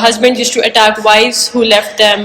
husbands used to attack wives who left them,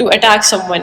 to attack someone.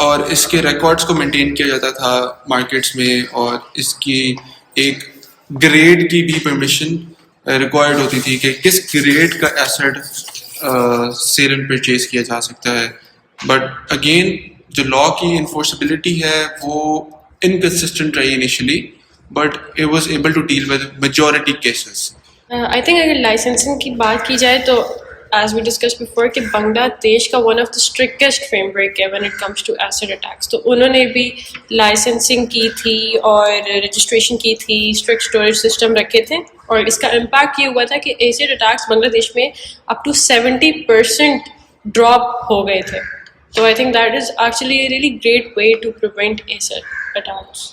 اور اس کے records کو maintain کیا جاتا تھا مارکیٹس میں, اور اس کی ایک گریڈ کی بھی پرمیشن ریکوائرڈ ہوتی تھی کہ کس گریڈ کا ایسڈ سیل اینڈ پرچیز کیا جا سکتا ہے. بٹ اگین جو لا کی انفورسبلٹی ہے وہ انکنسسٹنٹ رہی initially, but it was able to deal with majority cases. I think اگر لائسنسنگ کی بات کی جائے تو ایز وی ڈسکس بفور کہ بنگلہ دیش کا one of the strictest framework ہے when it comes to acid attacks. تو انہوں نے بھی لائسنسنگ کی تھی اور رجسٹریشن کی تھی, اسٹرکٹ اسٹوریج سسٹم رکھے تھے, اور اس کا امپیکٹ یہ ہوا تھا کہ ایسڈ اٹیکس بنگلہ دیش میں اپ ٹو 70% ڈراپ ہو گئے تھے. تو I think that is actually a really great way to prevent acid attacks.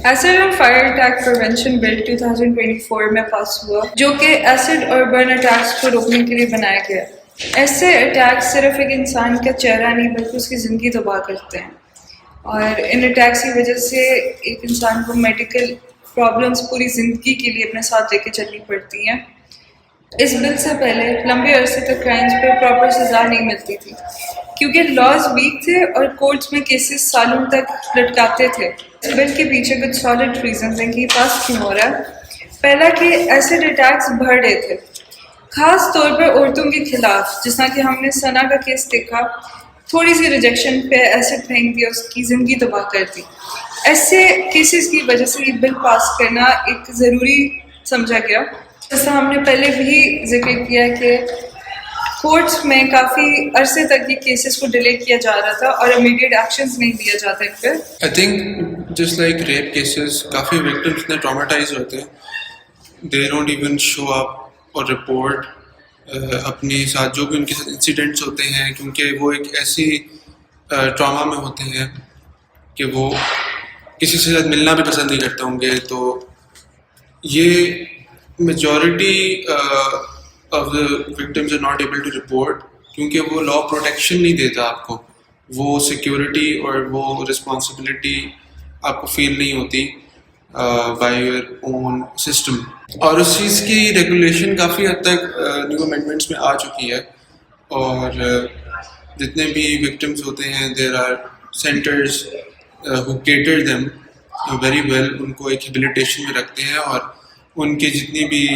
Acid and fire attack prevention bill 2024 میں پاس ہوا, جو کہ ایسڈ اور برن اٹیکس کو روکنے کے لیے بنایا گیا. ایسے اٹیک صرف ایک انسان کا چہرہ نہیں بلکہ اس کی زندگی تباہ کرتے ہیں, اور ان اٹیکس کی وجہ سے ایک انسان کو میڈیکل پرابلمس پوری زندگی کے لیے اپنے ساتھ لے کے چلنی پڑتی ہیں. اس بل سے پہلے لمبے عرصے تک کرائمز پہ پراپر سزا نہیں ملتی تھی کیونکہ لاز ویک تھے اور کورٹس میں کیسز سالوں تک لٹکاتے تھے. اس بل کے پیچھے کچھ سالڈ ریزنز ہیں کہ یہ پاس کیوں ہو رہا ہے. پہلا کہ ایسڈ اٹیکس بڑھ رہے تھے, خاص طور پر عورتوں کے خلاف, جس طرح کہ ہم نے ثنا کا کیس دیکھا. تھوڑی سی ریجیکشن پہ ایسڈ پھینک دیا, اس کی زندگی تباہ کر دی. ایسے کیسز کی وجہ سے یہ بل پاس کرنا ایک ضروری سمجھا گیا. جیسا ہم نے پہلے بھی ذکر کیا کہ کورٹس میں کافی عرصے تک یہ کیسز کو ڈیلے کیا جا رہا تھا اور امیڈیٹ ایکشنز نہیں دیا جاتا ان پہ. I think just like rape cases, کافی وکٹمس اتنے ٹرامیٹائز ہوتے ہیں, دے ڈونٹ ایون شو اپ اور رپورٹ اپنے ساتھ جو بھی ان کے ساتھ انسیڈنٹس ہوتے ہیں, کیونکہ وہ ایک ایسی ٹراما میں ہوتے ہیں کہ وہ کسی سے ساتھ ملنا بھی پسند نہیں کرتے ہوں گے. تو یہ majority of the victims are not able to report کیونکہ وہ لا پروٹیکشن نہیں دیتا آپ کو, وہ سیکیورٹی اور وہ رسپانسبلٹی آپ کو فیل نہیں ہوتی بائی یور اون سسٹم. اور اس چیز کی ریگولیشن کافی حد تک نیو امینڈمنٹس میں آ چکی ہے, اور جتنے بھی وکٹمز ہوتے ہیں there are centres who cater them very well, ان کو ایک ہیبلیٹیشن میں رکھتے ہیں اور ان کے جتنی بھی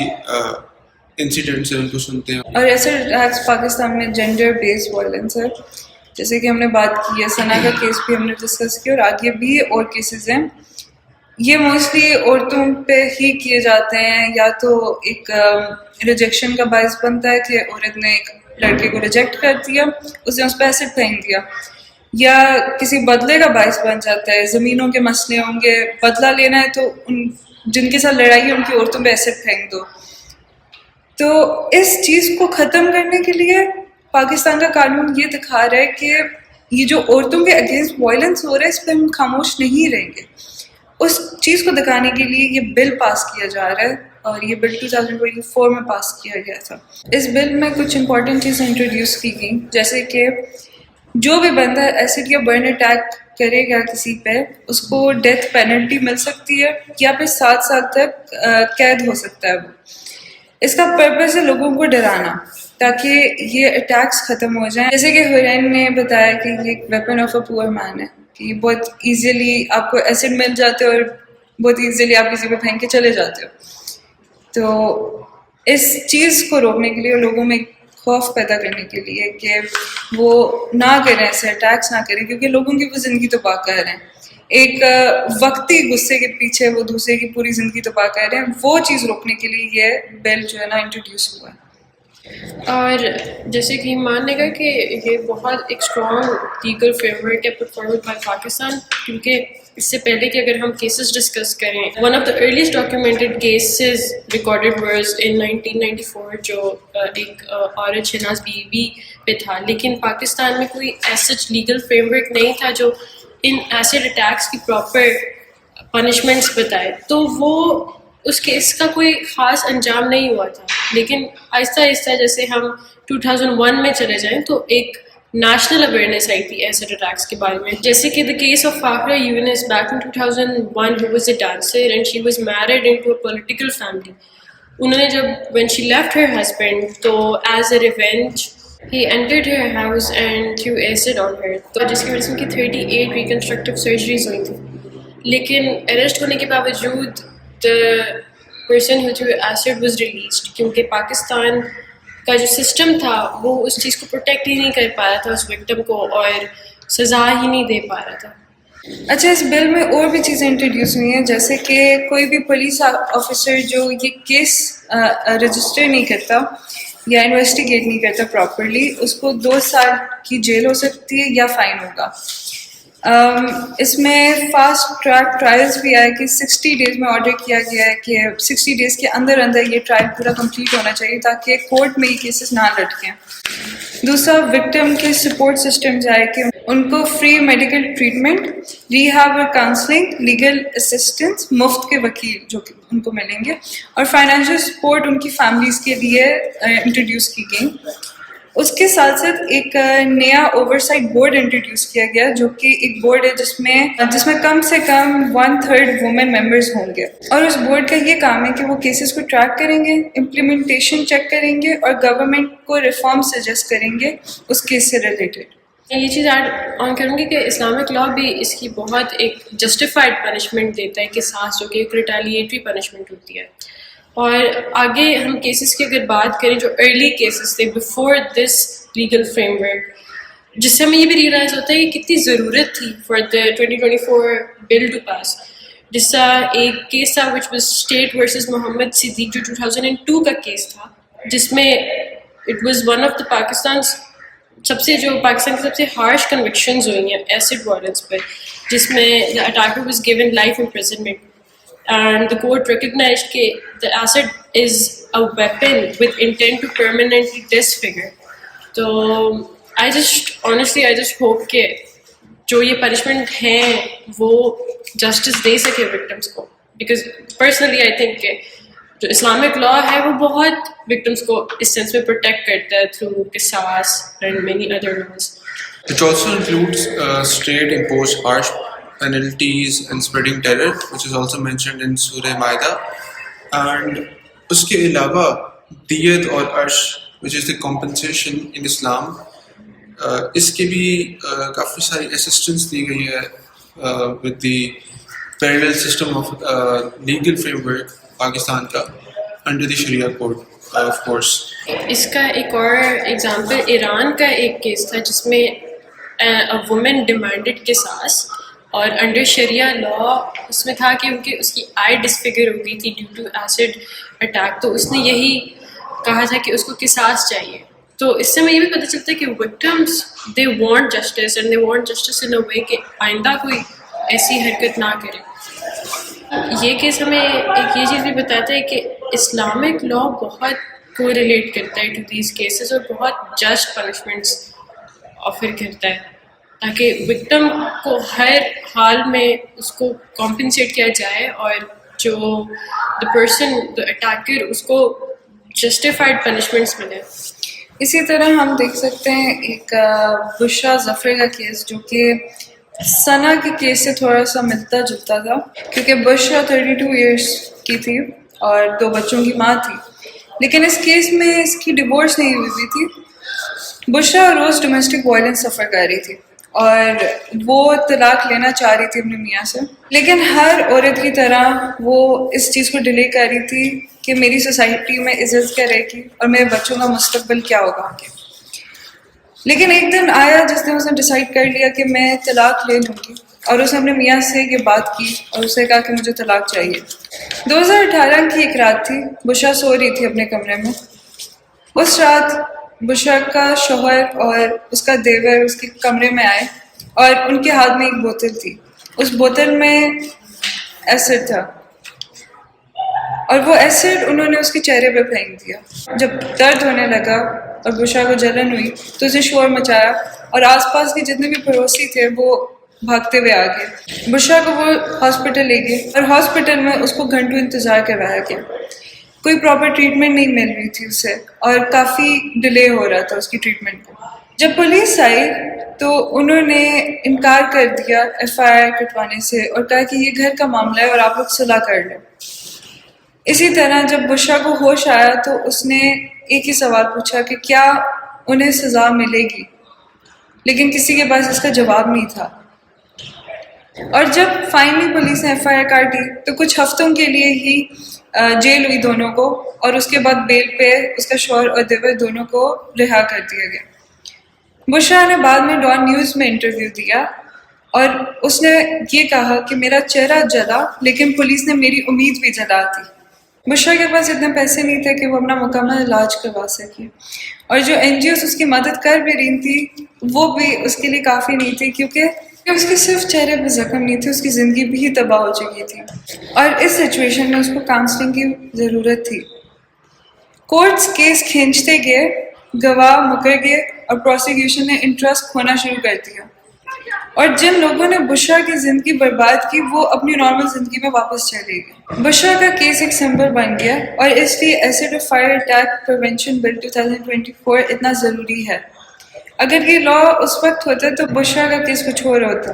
انسیڈنٹس ہیں ان کو سنتے ہیں. اور ایسے اٹیکس پاکستان میں جینڈر بیسڈ وائلنس ہے, جیسے کہ ہم نے بات کی ہے, ثنا کا کیس بھی ہم نے ڈسکس کیا, اور آگے بھی اور کیسز ہیں. یہ موسٹلی عورتوں پہ ہی کیے جاتے ہیں, یا تو ایک ریجیکشن کا باعث بنتا ہے کہ عورت نے ایک لڑکے کو ریجیکٹ کر دیا, اس نے اس پہ ایسڈ پھینک دیا, یا کسی بدلے کا باعث بن جاتا ہے. زمینوں کے مسئلے ہوں گے, بدلہ لینا ہے تو ان جن کے ساتھ لڑائی ہے ان کی عورتوں پہ ایسڈ پھینک دو. تو اس چیز کو ختم کرنے کے لیے پاکستان کا قانون یہ دکھا رہا ہے کہ یہ جو عورتوں کے اگینسٹ وائلنس ہو رہا ہے اس پہ ہم خاموش نہیں رہیں گے. اس چیز کو دکھانے کے لیے یہ بل پاس کیا جا رہا ہے, اور یہ بل 2024 میں پاس کیا گیا تھا. اس بل میں کچھ امپورٹنٹ چیزیں انٹروڈیوس کی گئیں, جیسے کہ جو بھی بندہ ایسڈ یا برن اٹیک کرے گا کسی پہ, اس کو ڈیتھ پینلٹی مل سکتی ہے یا پھر 7 سال تک قید ہو سکتا ہے. وہ اس کا پرپز ہے لوگوں کو ڈرانا تاکہ یہ اٹیکس ختم ہو جائیں. جیسے کہ حرین نے بتایا کہ یہ ایک ویپن آف اے پور مین ہے, کہ یہ بہت ایزیلی آپ کو ایسڈ مل جاتے ہو اور بہت ایزیلی آپ کسی پہ پھینک کے چلے جاتے ہو. تو اس چیز کو روکنے کے لیے اور لوگوں میں خوف پیدا کرنے کے لیے کہ وہ نہ کریں, ایسے اٹیکس نہ کریں, کیونکہ لوگوں کی وہ زندگی تباہ کر رہے ہیں. ایک وقتی غصے کے پیچھے وہ دوسرے کی پوری زندگی تباہ کر رہے ہیں. وہ چیز روکنے کے لیے یہ بل جو ہے نا انٹروڈیوس ہوا ہے. اور جیسے کہ مان لے گا کہ یہ بہت ایک اسٹرانگ لیگل فریم ورک ہے پٹ فارورڈ بائی پاکستان, کیونکہ اس سے پہلے کہ اگر ہم کیسز ڈسکس کریں, one of the earliest documented cases recorded was in 1994 جو ایک عورت شہناز بی بی پہ تھا. لیکن پاکستان میں کوئی ایسا لیگل فریم ورک نہیں تھا جو ان ایسڈ اٹیکس کی پراپر پنشمنٹس بتائے, تو وہ اس کیس کا کوئی خاص انجام نہیں ہوا تھا. لیکن آہستہ آہستہ جیسے ہم 2001 میں چلے جائیں تو ایک نیشنل اویئرنیس آئی تھی ایسڈ اٹیکس کے بارے میں. جیسے کہ the case of Fakhra Younus back in 2001, who was a dancer and she was married into a political family. انہوں نے جب when she left her husband, تو as a revenge He entered her house and threw acid on her, تو جس کی وجہ سے ان کی 38 ریکنسٹرکٹیو سرجریز ہوئی تھیں. لیکن اریسٹ ہونے کے باوجود the person who threw acid was released, کیونکہ پاکستان کا جو سسٹم تھا وہ اس چیز کو پروٹیکٹ ہی نہیں کر پا رہا تھا اس وکٹم کو، اور سزا ہی نہیں دے پا رہا تھا. اچھا، اس بل میں اور بھی چیزیں انٹروڈیوس ہوئی ہیں، جیسے کہ کوئی بھی پولیس آفیسر جو یہ کیس رجسٹر نہیں کرتا یا انویسٹیگیٹ نہیں کرتا پراپرلی، اس کو 2 سال کی جیل ہو سکتی ہے یا فائن ہوگا. اس میں فاسٹ ٹریک ٹرائلز بھی آئے کہ 60 ڈیز میں آرڈر کیا گیا ہے کہ 60 ڈیز کے اندر اندر یہ ٹرائل پورا کمپلیٹ ہونا چاہیے تاکہ کورٹ میں یہ کیسز نہ لٹکیں. دوسرا، وکٹم کے سپورٹ سسٹم جائے کہ ان کو فری میڈیکل ٹریٹمنٹ، ریہیب اور کاؤنسلنگ، لیگل اسسٹنس، مفت کے وکیل جو کہ ان کو ملیں گے، اور فائنینشیل سپورٹ ان کی فیملیز کے لیے انٹروڈیوس کی گئی. اس کے ساتھ ساتھ ایک نیا اوورسائٹ بورڈ انٹروڈیوس کیا گیا جو کہ ایک بورڈ ہے جس میں کم سے کم 1/3 وومن ممبرز ہوں گے، اور اس بورڈ کا یہ کام ہے کہ وہ کیسز کو ٹریک کریں گے، امپلیمنٹیشن چیک کریں گے اور گورنمنٹ کو ریفارم سجیسٹ کریں گے اس کیس سے ریلیٹڈ. یہ چیز ایڈ آن کروں گی کہ اسلامک لا بھی اس کی بہت ایک جسٹیفائڈ پنشمنٹ دیتا ہے، قصاص جو کہ ایک ریٹیلیٹری پنشمنٹ ہوتی ہے. اور آگے ہم کیسز کی اگر بات کریں جو ارلی کیسز تھے before this legal frame work, جس سے ہمیں یہ بھی ریئلائز ہوتا ہے کہ کتنی ضرورت تھی for the 2024 bill to pass. جس کا ایک کیس تھا وچ واز اسٹیٹ ورسز محمد صدیق جو 2002 کا کیس تھا، جس میں اٹ واز ون آف دا پاکستان کی سب سے ہارش کنوکشنز ہوئی ہیں ایسڈ وائلنس پر، جس میں the attacker was given life imprisonment. And the court recognized that the acid is a weapon with intent to permanently disfigure. So I just hope کہ جو یہ پنشمنٹ ہیں وہ جسٹس دے سکے وکٹمس کو، بیکاز پرسنلی آئی تھنک کہ جو Islamic law ہے وہ بہت وکٹمس کو اس سینس میں پروٹیکٹ کرتا ہے تھرو قصاص and many other laws. It also includes state imposed harsh penalties and spreading terror, which is also mentioned in Surah Maida. And اس کے علاوہ دیت اور عرش which is the compensation in Islam, اس کے بھی کافی ساری اسسٹنس دی گئی ہے with the parallel system of legal framework Pakistan کا under the Sharia code of course. اس کا ایک اور ایگزامپل ایران کا ایک کیس تھا جس میں a woman demanded قصاص، اور انڈر شریعہ لا اس میں تھا کہ اس کی آئی ڈسفگر ہو گئی تھی ڈیو ٹو ایسڈ اٹیک، تو اس نے یہی کہا تھا کہ اس کو قصاص چاہیے. تو اس سے ہمیں یہ بھی پتہ چلتا ہے کہ victims they want justice and they want justice in a way کہ آئندہ کوئی ایسی حرکت نہ کرے. یہ کیس ہمیں ایک یہ چیز بھی بتاتا ہے کہ اسلامک لا بہت کو ریلیٹ کرتا ہے ٹو دیز کیسز اور بہت جسٹ پنشمنٹس آفر کرتا ہے تاکہ وکٹم کو ہر حال میں اس کو کمپنسیٹ کیا جائے اور جو دا پرسن دا اٹیکر اس کو جسٹیفائڈ پنشمنٹس ملے. اسی طرح ہم دیکھ سکتے ہیں ایک بشرا ظفر کا کیس جو کہ ثنا کے کیس سے تھوڑا سا ملتا جلتا تھا، کیونکہ بشرا 32 ایئرس کی تھی اور 2 بچوں کی ماں تھی، لیکن اس کیس میں اس کی ڈیورس نہیں ہوئی تھی. بشرا روز ڈومیسٹک وائلنس سفر کر رہی تھی اور وہ طلاق لینا چاہ رہی تھی اپنے میاں سے، لیکن ہر عورت کی طرح وہ اس چیز کو ڈیلے کر رہی تھی کہ میری سوسائٹی میں عزت کیا رہے گی اور میرے بچوں کا مستقبل کیا ہوگا آگے. لیکن ایک دن آیا جس نے اس نے ڈیسائیڈ کر لیا کہ میں طلاق لے لوں گی، اور اس نے اپنے میاں سے یہ بات کی اور اسے کہا کہ مجھے طلاق چاہیے. 2018 کی ایک رات تھی، بشرا سو رہی تھی اپنے کمرے میں. اس رات بشرا کا شوہر اور اس کا دیور اس کے کمرے میں آئے اور ان کے ہاتھ میں ایک بوتل تھی. اس بوتل میں ایسڈ تھا اور وہ ایسڈ انہوں نے اس کے چہرے پہ پھینک دیا. جب درد ہونے لگا اور بشرا کو جلن ہوئی تو اسے شور مچایا اور آس پاس کے جتنے بھی پڑوسی تھے وہ بھاگتے ہوئے آ گئے. بشرا کو وہ ہاسپٹل لے گئے اور ہاسپٹل میں اس کو گھنٹوں انتظار کروایا گیا. کوئی پراپر ٹریٹمنٹ نہیں مل رہی تھی اسے اور کافی ڈیلے ہو رہا تھا اس کی ٹریٹمنٹ کو. جب پولیس آئی تو انہوں نے انکار کر دیا FIR کٹوانے سے اور کہا کہ یہ گھر کا معاملہ ہے اور آپ لوگ صلح کر لیں. اسی طرح جب بشرا کو ہوش آیا تو اس نے ایک ہی سوال پوچھا کہ کیا انہیں سزا ملے گی، لیکن کسی کے پاس اس کا جواب نہیں تھا. اور جب فائنلی پولیس نے ایف آئی آر کاٹی تو کچھ ہفتوں کے لیے ہی جیل ہوئی دونوں کو، اور اس کے بعد بیل پہ اس کا شوہر اور دیور دونوں کو رہا کر دیا گیا. بشرا نے بعد میں ڈان نیوز میں انٹرویو دیا اور اس نے یہ کہا کہ میرا چہرہ جلا لیکن پولیس نے میری امید بھی جلا دی. بشرا کے پاس اتنے پیسے نہیں تھے کہ وہ اپنا مکمل علاج کروا سکے، اور جو این جی اوز اس کی مدد کر بھی رہی تھی وہ بھی اس کے لیے کافی نہیں تھی، کیونکہ اس کے صرف چہرے پہ زخم نہیں تھے، اس کی زندگی بھی ہی تباہ ہو چکی تھی، اور اس سچویشن میں اس کو کاؤنسلنگ کی ضرورت تھی. کورٹس کیس کھینچتے گئے، گواہ مکر گئے اور پروسیکیوشن نے انٹرسٹ کھونا شروع کر دیا، اور جن لوگوں نے بشرا کی زندگی برباد کی وہ اپنی نارمل زندگی میں واپس چلے گئے. بشرا کا کیس ایک سمبل بن گیا، اور اس لیے ایسڈ اور فائر اٹیک پریونشن بل 2024 اتنا ضروری ہے. اگر یہ لا اس وقت ہوتا تو بشرا کا کیس کچھ اور ہوتا.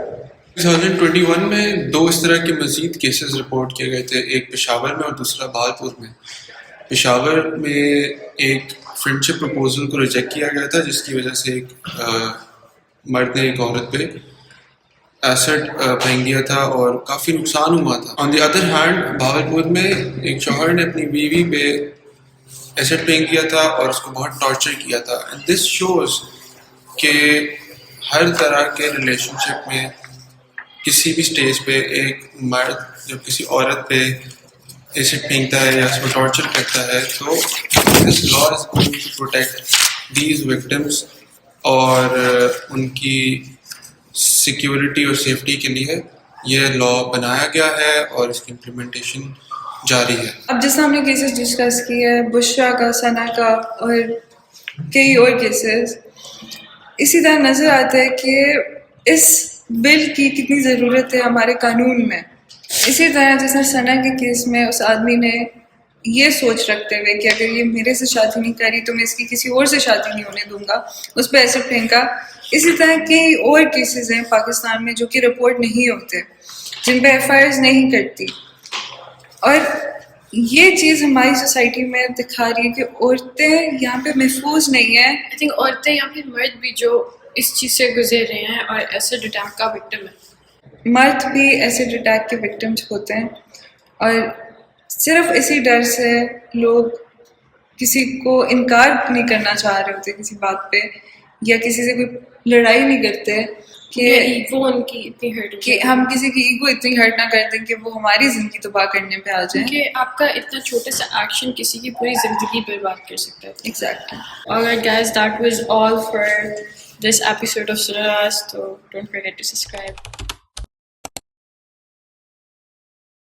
2021 میں 2 اس طرح کے مزید کیسز رپورٹ کیے گئے تھے، ایک پشاور میں اور دوسرا بہاولپور میں. پشاور میں ایک فرینڈ شپ پرپوزل کو ریجیکٹ کیا گیا تھا، جس کی وجہ سے ایک مرد نے ایک عورت پہ ایسڈ پھینک دیا تھا اور کافی نقصان ہوا تھا. آن دی ادر ہینڈ بہاولپور میں ایک شوہر نے اپنی بیوی پہ ایسڈ پھینک دیا تھا اور اس کو بہت ٹارچر کیا تھا. اینڈ دس شوز کہ ہر طرح کے ریلیشن شپ میں کسی بھی سٹیج پہ ایک مرد جب کسی عورت پہ ایسڈ پھینکتا ہے یا اس کو ٹارچر کرتا ہے تو this law is going to protect these victims, اور ان کی سیکیورٹی اور سیفٹی کے لیے یہ لا بنایا گیا ہے اور اس کی امپلیمنٹیشن جاری ہے. اب جس ہم نے کیسز ڈسکس کیے ہیں، بشرا کا، ثنا کا اور کئی اور کیسز، اسی طرح نظر آتا ہے کہ اس بل کی کتنی ضرورت ہے ہمارے قانون میں. اسی طرح جیسے ثنا کے کیس میں اس آدمی نے یہ سوچ رکھتے ہوئے کہ اگر یہ میرے سے شادی نہیں کری تو میں اس کی کسی اور سے شادی نہیں ہونے دوں گا، اس پہ ایسے پھینکا. اسی طرح کئی اور کیسز ہیں پاکستان میں جو کہ رپورٹ نہیں ہوتے، جن پہ ایف آئی آرز نہیں کرتی، اور یہ چیز ہماری سوسائٹی میں دکھا رہی ہے کہ عورتیں یہاں پہ محفوظ نہیں ہیں. آئی تھنک عورتیں یا پھر مرد بھی جو اس چیز سے گزر رہے ہیں اور ایسڈ اٹیک کا وکٹم ہے، مرد بھی ایسڈ اٹیک کے وکٹمس ہوتے ہیں، اور صرف اسی ڈر سے لوگ کسی کو انکار نہیں کرنا چاہ رہے ہوتے کسی بات پہ، یا کسی سے کوئی لڑائی نہیں کرتے کہ وہ ان کی اتنی ہرٹ کہ ہم کسی کی ایگو اتنی ہرٹ نہ کر دیں کہ وہ ہماری زندگی تباہ کرنے پہ آ جائیں. کہ آپ کا اتنا چھوٹا سا ایکشن کسی کی پوری زندگی برباد کر سکتا ہے. Exactly. Alright guys, that was all for this episode of Suraras, so don't forget to subscribe.